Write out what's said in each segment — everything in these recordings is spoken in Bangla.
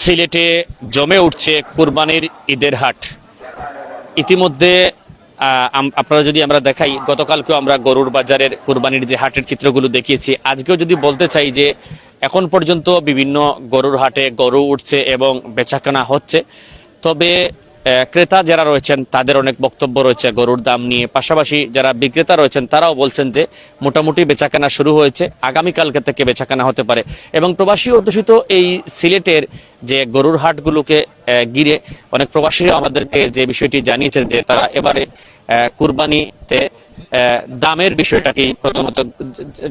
সিলেটে জমে উঠছে কুরবানির ঈদের হাট। ইতিমধ্যে আপনারা যদি আমরা দেখাই, গতকালকেও আমরা গরুর বাজারের কুরবানির যে হাটের চিত্রগুলো দেখিয়েছি। আজকেও যদি বলতে চাই যে এখন পর্যন্ত বিভিন্ন গরুর হাটে গরু উঠছে এবং বেচাকেনা হচ্ছে, তবে ক্রেতা যারা রয়েছেন তাদের অনেক বক্তব্য রয়েছে গরুর দাম নিয়ে। পাশাপাশি যারা বিক্রেতা রয়েছেন তারাও বলছেন যে মোটামুটি বেচাকেনা শুরু হয়েছে, আগামীকালকে থেকে বেচাকেনা হতে পারে। এবং প্রবাসী অধ্যুষিত এই সিলেটের যে গরুর হাটগুলোকে ঘিরে অনেক প্রবাসী আমাদেরকে যে বিষয়টি জানিয়েছেন যে তারা এবারে কুরবানিতে দামের বিষয়টাকে প্রথমত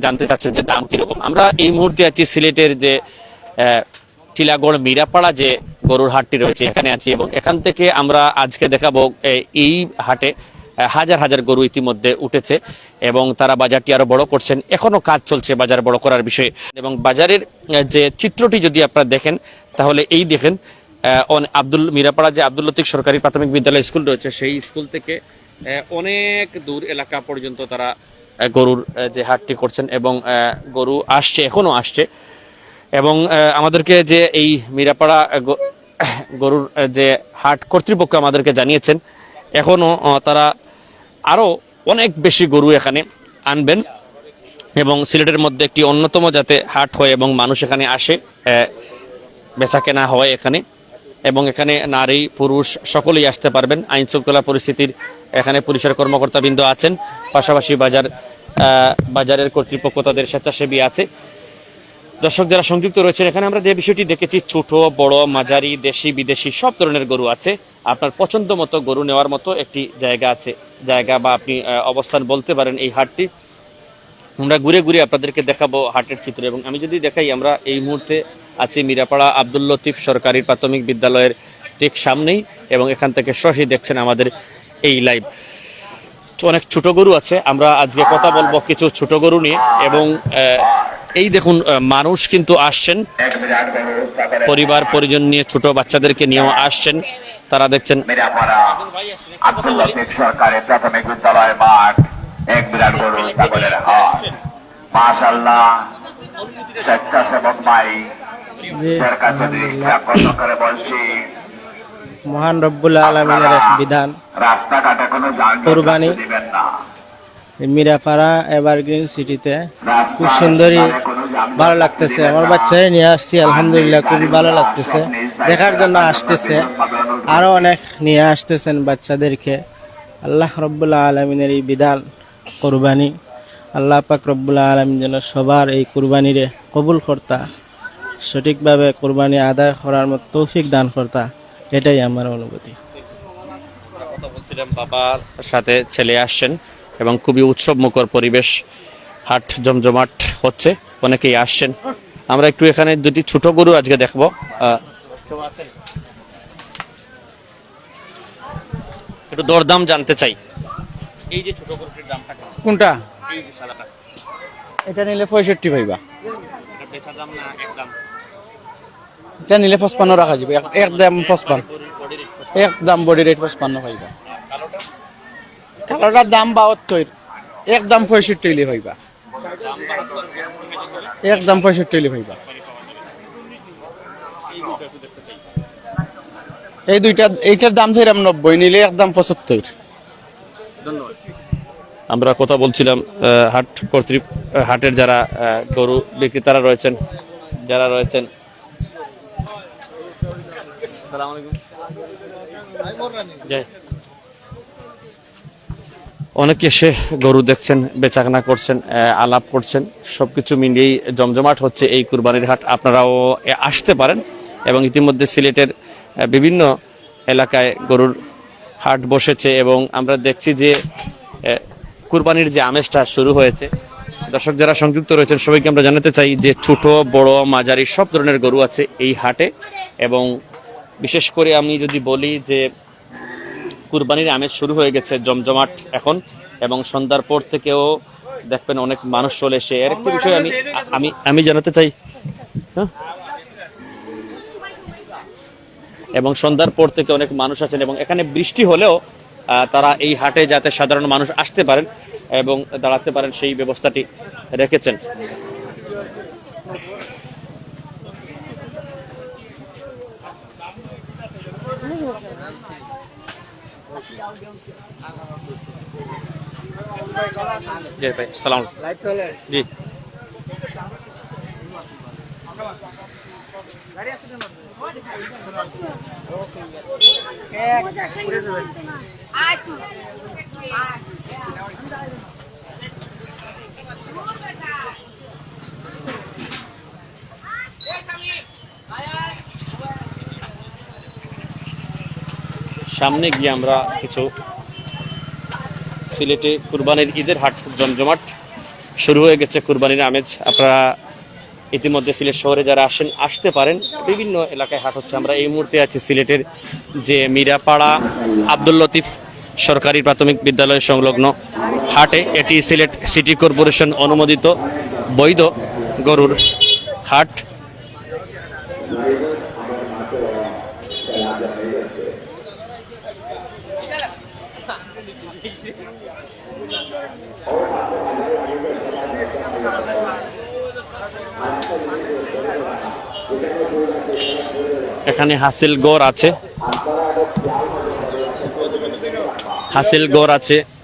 জানতে চাচ্ছেন যে দাম কিরকম। আমরা এই মুহূর্তে আছি সিলেটের যে টিলাগড় মিরাপাড়া যে গরুর হাটটি রয়েছে, এখানে আছি এবং এখান থেকে আমরা আজকে দেখাবো এই হাটে হাজার হাজার গরু ইতিমধ্যে উঠেছে এবং তারা বাজারটি আরো বড় করছেন। এখনো কাজ চলছে বাজার বড় করার বিষয়ে। এবং বাজারের যে চিত্রটি যদি আপনারা দেখেন তাহলে এই দেখেন মিরাপাড়া যে আব্দুল লতিফ সরকারি প্রাথমিক বিদ্যালয় স্কুল রয়েছে, সেই স্কুল থেকে অনেক দূর এলাকা পর্যন্ত তারা গরুর যে হাটটি করছেন এবং গরু আসছে, এখনো আসছে। এবং আমাদেরকে যে এই মিরাপাড়া গরুর যে হাট কর্তৃপক্ষ আমাদেরকে জানিয়েছেন এখনো তারা আরো অনেক বেশি গরু এখানে আনবেন এবং সিলেটের মধ্যে একটি অন্যতম যাতে হাট হয় এবং মানুষ এখানে আসে, বেচা কেনা হয় এখানে। এবং এখানে নারী পুরুষ সকলেই আসতে পারবেন। আইন শৃঙ্খলা পরিস্থিতির এখানে পুলিশের কর্মকর্তাবৃন্দ আছেন, পাশাপাশি বাজারের কর্তৃপক্ষ তাদের স্বেচ্ছাসেবী আছে। দর্শক যারা সংযুক্ত রয়েছেন, এখানে আমরা যে বিষয়টি দেখেছি ছোট বড় মাঝারি দেশি বিদেশি সব ধরনের গরু আছে। আপনার পছন্দ মতো গরু নেওয়ার মতো একটি জায়গা বা আপনি অবস্থান বলতে পারেন এই হাটটি। আমরা ঘুরে ঘুরে আপনাদেরকে দেখাবো হাটের চিত্র। এবং আমি যদি দেখাই, আমরা এই মুহূর্তে আছি মিরাপাড়া আব্দুল লতিফ সরকারি প্রাথমিক বিদ্যালয়ের ঠিক সামনেই এবং এখান থেকে সরাসরি দেখছেন আমাদের এই লাইভ। অনেক ছোট গরু আছে, আমরা আজকে কথা বলবো কিছু ছোট গরু নিয়ে। এবং এই দেখুন মানুষ কিন্তু আসছেন, পরিবার পরিজন নিয়ে ছোট বাচ্চাদেরকে নিয়েও আসছেন। তারা দেখছেন আব্দুল লতিফ সরকারি প্রাথমিক বিদ্যালয় মাঠ, এক বিরাট গরু ছাগলের হাট। মাশাআল্লাহ, স্বেচ্ছাসেবক ভাই এর কাছে দৃষ্টি আকর্ষণ করে বলছি, মহান রব্বুল আলামিনের এক বিধান, রাস্তাঘাটে কোনো কুরবানি দিবেন না। মিরাপাড়া এভারগ্রিন সিটিতে খুব সুন্দরই ভালো লাগতেছে। আমার বাচ্চারা নিয়ে আসছি, আলহামদুলিল্লাহ খুবই ভালো লাগতেছে। দেখার জন্য আসতেছে, আরো অনেক নিয়ে আসতেছেন বাচ্চাদেরকে। আল্লাহ রব্বুল আলামিনের এই বিধান কুরবানি, আল্লাহ পাক রব্বুল আলামিন যেন সবার এই কুরবানিরে কবুল কর্তা, সঠিকভাবে কুরবানি আদায় করার মতো তৌফিক দান কর্তা, এটাই আমার অনুভূতি। কথা বলছিলাম, বাবার সাথে ছেলে আসছেন এবং খুবই উৎসব মুখর পরিবেশ, হাট জমজমাট হচ্ছে, অনেকেই আসছেন। আমরা একটু এখানে দুটি ছোট গরু আজকে দেখবো। একটু দরদাম জানতে চাই। এই যে ছোট গরুটির দামটা কোনটা? এই যে সাদাটা, এটা নিলে 65 পাইবা। এটা বেচা দাম না একদম? এটা নিলে 55 রাখা যাবে, একদম 55, একদম বডি রেট 55 পাইবা। কালোটার দাম 72, একদম 65 হইলে পাইবা, একদম 65 হইলে পাইবা। এই দুইটা, এইটার দাম ছিলাম 90, নিলে একদম 75। আমরা কথা বলছিলাম হাটের যারা গরু বিক্রেতারা রয়েছেন, যারা রয়েছেন। অনেকে এসে গরু দেখছেন, বেচাকেনা করছেন, আলাপ করছেন, সবকিছু মিলিয়েই জমজমাট হচ্ছে এই কুরবানির হাট। আপনারাও আসতে পারেন এবং ইতিমধ্যে সিলেটের বিভিন্ন এলাকায় গরুর হাট বসেছে এবং আমরা দেখছি যে কুরবানির যে আমেজটা শুরু হয়েছে। দর্শক যারা সংযুক্ত রয়েছেন সবাইকে আমরা জানাতে চাই যে ছোট বড় মাঝারি সব ধরনের গরু আছে এই হাটে। এবং বিশেষ করে আমি যদি বলি যে কুরবানির আমেজ শুরু হয়ে গেছে জমজমাট এখন, এবং সন্ধ্যার পর থেকেও দেখবেন অনেক মানুষ চলে এসে। এর একটা বিষয় আমি জানাতে চাই, এবং সন্ধ্যার পর থেকে অনেক মানুষ আছেন এবং এখানে বৃষ্টি হলেও তারা এই হাটে যাতে সাধারণ মানুষ আসতে পারেন এবং দাঁড়াতে পারেন সেই ব্যবস্থাটি রেখেছেন। জি ভাই, সালাম। জি সামনে গিয়ে আমরা কিছু সিলেটে কুরবানির ঈদের হাট জমজমাট শুরু হয়ে গেছে। কুরবানির আমেজ আপনারা ইতিমধ্যে সিলেট শহরে যারা আসতে পারেন। বিভিন্ন এলাকায় হাট হচ্ছে। আমরা এই মুহূর্তে আছি সিলেটের যে মিরাপাড়া আব্দুল লতিফ সরকারি প্রাথমিক বিদ্যালয় সংলগ্ন হাটে। এটি সিলেট সিটি কর্পোরেশন অনুমোদিত বৈধ গরুর হাট। এখানে হাসিল গড় আছে,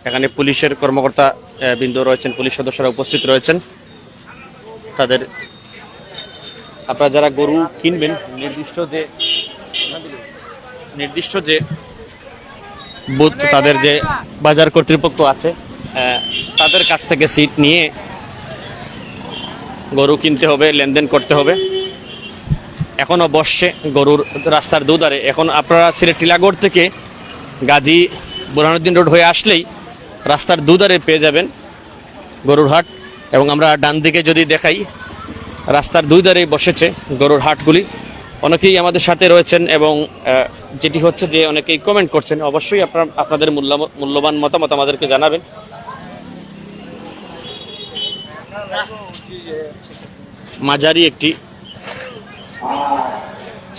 এখানে পুলিশের কর্মকর্তা বৃন্দ রয়েছেন, পুলিশ সদস্যরা উপস্থিত রয়েছেন। তাদের আপনারা যারা গরু কিনবেন নির্দিষ্ট যে বুথ, তাদের যে বাজার কর্তৃপক্ষ আছে তাদের কাছ থেকে সিট নিয়ে গরু কিনতে হবে, লেনদেন করতে হবে। এখনো বসছে গরুর রাস্তার দুধারে। এখন আপনারা সিলেট টিলাগড় থেকে গাজী বুরহানুদ্দিন রোড হয়ে আসলেই রাস্তার দুধারে পেয়ে যাবেন গরুর হাট। এবং আমরা ডান দিকে যদি দেখাই, রাস্তার দুই ধারেই বসেছে গরুর হাটগুলি। অনেকেই আমাদের সাথে রয়েছেন এবং যেটি হচ্ছে যে অনেকেই কমেন্ট করছেন। অবশ্যই আপনাদের মূল্যবান মতামত আমাদেরকে জানাবেন। মাঝারি একটি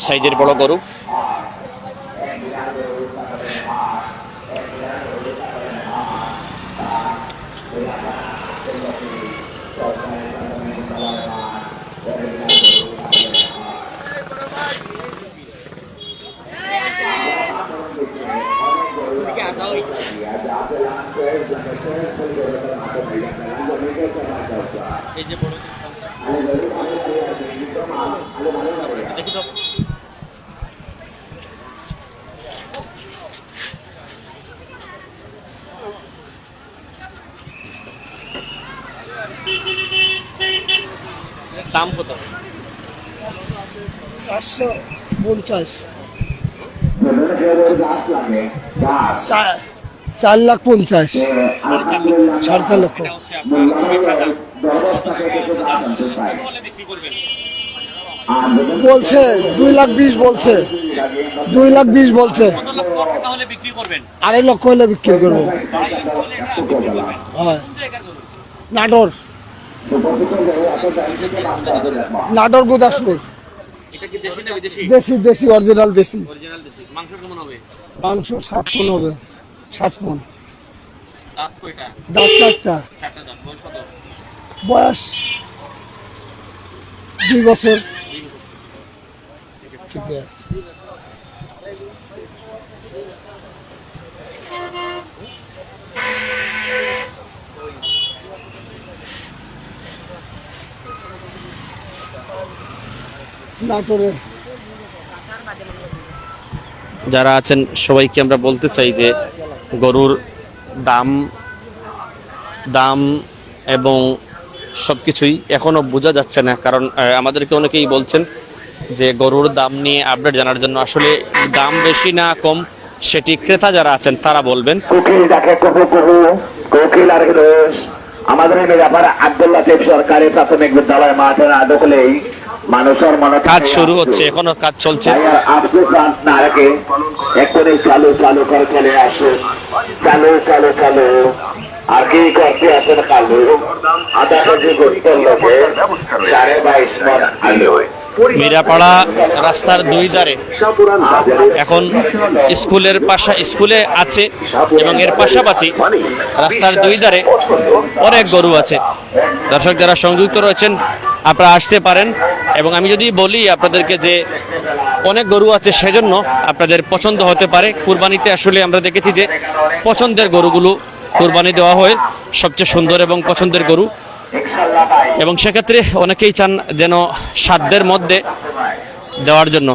সাইজের বড় গরু। এই যে বড় দেখি তো দাম কত? 450 4,50,000 4.5 লক্ষ। বলছে 2,20,000 বলছে, 2,20,000 বলছে। 2.5 লক্ষ হলে বিক্রি করবো। হ্যাঁ, নাটোর গুদাসপুর। দেশি অরিজিনাল দেশি। মাংস 7 মণ হবে, 7 মণ। দাঁত 4টা। বয়স 2 বছর। ঠিক আছে। নাটোরের যারা আছেন সবাইকে আমরা বলতে চাই যে গরুর দাম এবং সবকিছুই এখনো বোঝা যাচ্ছে না। কারণ আমাদেরকে অনেকেই বলছেন যে গরুর দাম নিয়ে আপডেট জানার জন্য। আসলে দাম বেশি না কম সেটি ক্রেতা যারা আছেন তারা বলবেন। আমাদের আব্দুল লতিফ সরকারি প্রাথমিক বিদ্যালয় মাঠের আদকলেই মানুষের মনে কাজ শুরু হচ্ছে, এখনো কাজ চলছে। এক্ষুনি চালু করে চলে আসো, চালু আর কি করতে আসেন কালু। আধা কেজি গোস্তের লোকে 22.5 মণ আলু। মিরাপাড়া রাস্তার দুই ধারে এখন স্কুলে আছে এবং এর পাশাপাশি রাস্তার দুই ধারে অনেক গরু আছে। দর্শক যারা সংযুক্ত রয়েছেন আপনারা আসতে পারেন। এবং আমি যদি বলি আপনাদেরকে যে অনেক গরু আছে, সেজন্য আপনাদের পছন্দ হতে পারে। কুরবানিতে আসলে আমরা দেখেছি যে পছন্দের গরুগুলো কুরবানি দেওয়া হয়, সবচেয়ে সুন্দর এবং পছন্দের গরু, এবং সেক্ষেত্রে অনেকেই চান যেন সাধ্যের মধ্যে দেওয়ার জন্য।